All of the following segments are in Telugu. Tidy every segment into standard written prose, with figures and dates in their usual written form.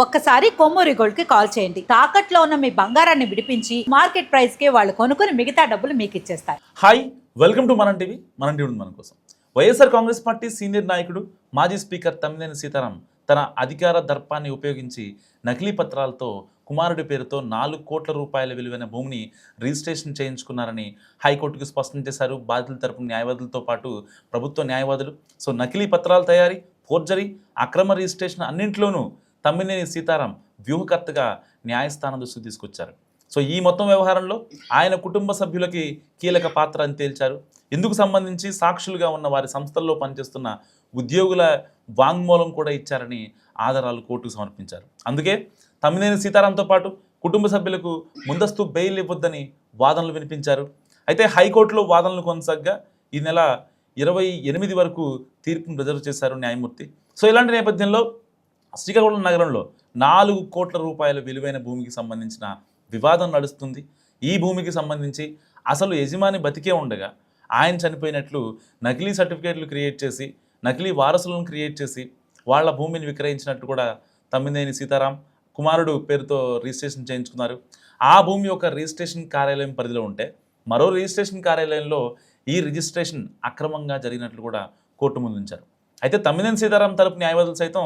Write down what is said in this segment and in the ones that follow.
ఒక్కసారి కొమ్మూరి గోల్డ్ కి కాల్ చేయండి. తాకట్లో ఉన్న మీ బంగారాన్ని విడిపించి మార్కెట్ ప్రైస్ కి వాళ్ళు కొనుక్కుని మిగతా డబ్బులు మీకు ఇచ్చేస్తారు. హాయ్, వెల్కమ్ టు మనం టీవీ. మనం టీవీ మన కోసం. వైఎస్ఆర్ కాంగ్రెస్ పార్టీ సీనియర్ నాయకుడు మాజీ స్పీకర్ తమ్మినేని సీతారాం తన అధికార దర్పాన్ని ఉపయోగించి నకిలీ పత్రాలతో కుమారుడి పేరుతో 4 కోట్ల రూపాయల విలువైన భూమిని రిజిస్ట్రేషన్ చేయించుకున్నారని హైకోర్టుకు స్పష్టం చేశారు. బాధితుల తరపున న్యాయవాదులతో పాటు ప్రభుత్వ న్యాయవాదులు. సో నకిలీ పత్రాల తయారీ, ఫోర్జరీ, అక్రమ రిజిస్ట్రేషన్ అన్నింటిలోనూ తమ్మినేని సీతారాం వ్యూహకర్తగా న్యాయస్థానం దృష్టికి తీసుకొచ్చారు. సో ఈ మొత్తం వ్యవహారంలో ఆయన కుటుంబ సభ్యులకి కీలక పాత్ర అని తేల్చారు. ఇందుకు సంబంధించి సాక్షులుగా ఉన్న వారి సంస్థల్లో పనిచేస్తున్న ఉద్యోగుల వాంగ్మూలం కూడా ఇచ్చారని ఆధారాలు కోర్టుకు సమర్పించారు. అందుకే తమ్మినేని సీతారాంతో పాటు కుటుంబ సభ్యులకు ముందస్తు బెయిల్ ఇవ్వొద్దని వాదనలు వినిపించారు. అయితే హైకోర్టులో వాదనలు కొనసాగ్గా ఈ నెల 28 వరకు తీర్పును రిజర్వ్ చేశారు న్యాయమూర్తి. సో ఇలాంటి నేపథ్యంలో శ్రీకాకుళం నగరంలో 4 కోట్ల రూపాయల విలువైన భూమికి సంబంధించిన వివాదం నడుస్తుంది. ఈ భూమికి సంబంధించి అసలు యజమాని బతికే ఉండగా ఆయన చనిపోయినట్లు నకిలీ సర్టిఫికేట్లు క్రియేట్ చేసి, నకిలీ వారసులను క్రియేట్ చేసి వాళ్ళ భూమిని విక్రయించినట్టు కూడా తమ్మినేని సీతారాం కుమారుడు పేరుతో రిజిస్ట్రేషన్ చేయించుకున్నారు. ఆ భూమి యొక్క రిజిస్ట్రేషన్ కార్యాలయం పరిధిలో ఉంటే మరో రిజిస్ట్రేషన్ కార్యాలయంలో ఈ రిజిస్ట్రేషన్ అక్రమంగా జరిగినట్లు కూడా కోర్టు ముందు ఉంచారు. అయితే తమ్మినేని సీతారాం తరపు న్యాయవాదులు సైతం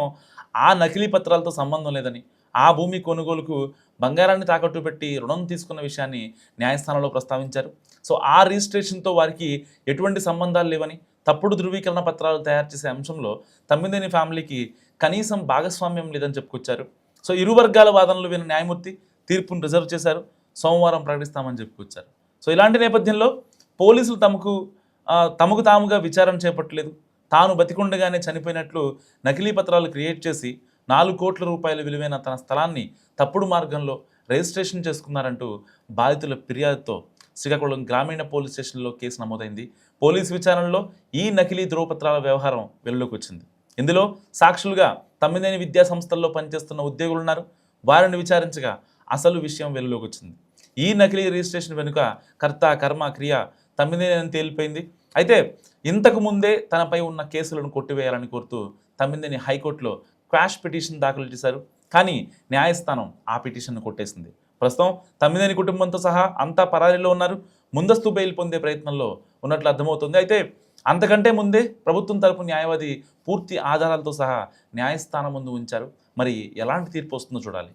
ఆ నకిలీ పత్రాలతో సంబంధం లేదని, ఆ భూమి కొనుగోలుకు బంగారాన్ని తాకట్టు పెట్టి రుణం తీసుకున్న విషయాన్ని న్యాయస్థానంలో ప్రస్తావించారు. సో ఆ రిజిస్ట్రేషన్తో వారికి ఎటువంటి సంబంధాలు లేవని, తప్పుడు ధృవీకరణ పత్రాలు తయారు చేసే అంశంలో తమ్మినేని ఫ్యామిలీకి కనీసం భాగస్వామ్యం లేదని చెప్పుకొచ్చారు. సో ఇరు వర్గాల వాదనలు విన్న న్యాయమూర్తి తీర్పును రిజర్వ్ చేశారు. సోమవారం ప్రకటిస్తామని చెప్పుకొచ్చారు. సో ఇలాంటి నేపథ్యంలో పోలీసులు తమకు తాముగా విచారణ చేపట్టలేదు, తాను బతికుండగానే చనిపోయినట్లు నకిలీ పత్రాలు క్రియేట్ చేసి 4 కోట్ల రూపాయల విలువైన తన స్థలాన్ని తప్పుడు మార్గంలో రిజిస్ట్రేషన్ చేసుకున్నారంటూ బాధితుల ఫిర్యాదుతో శ్రీకాకుళం గ్రామీణ పోలీస్ స్టేషన్లో కేసు నమోదైంది. పోలీసు విచారణలో ఈ నకిలీ ధృవపత్రాల వ్యవహారం వెలుగులోకి వచ్చింది. ఇందులో సాక్షులుగా తమ్మినేని విద్యా సంస్థల్లో పనిచేస్తున్న ఉద్యోగులు ఉన్నారు. వారిని విచారించగా అసలు విషయం వెలుగులోకి వచ్చింది. ఈ నకిలీ రిజిస్ట్రేషన్ వెనుక కర్త, కర్మ, క్రియ తమ్మినేని అని తేలిపోయింది. అయితే ఇంతకు ముందే తనపై ఉన్న కేసులను కొట్టివేయాలని కోరుతూ తమ్మినేని హైకోర్టులో క్వాష్ పిటిషన్ దాఖలు చేశారు. కానీ న్యాయస్థానం ఆ పిటిషన్ను కొట్టేసింది. ప్రస్తుతం తమ్మినేని కుటుంబంతో సహా అంతా పరారీలో ఉన్నారు. ముందస్తు బెయిల్ పొందే ప్రయత్నంలో ఉన్నట్లు అర్థమవుతుంది. అయితే అంతకంటే ముందే ప్రభుత్వం తరపు న్యాయవాది పూర్తి ఆధారాలతో సహా న్యాయస్థానం ముందు ఉంచారు. మరి ఎలాంటి తీర్పు వస్తుందో చూడాలి.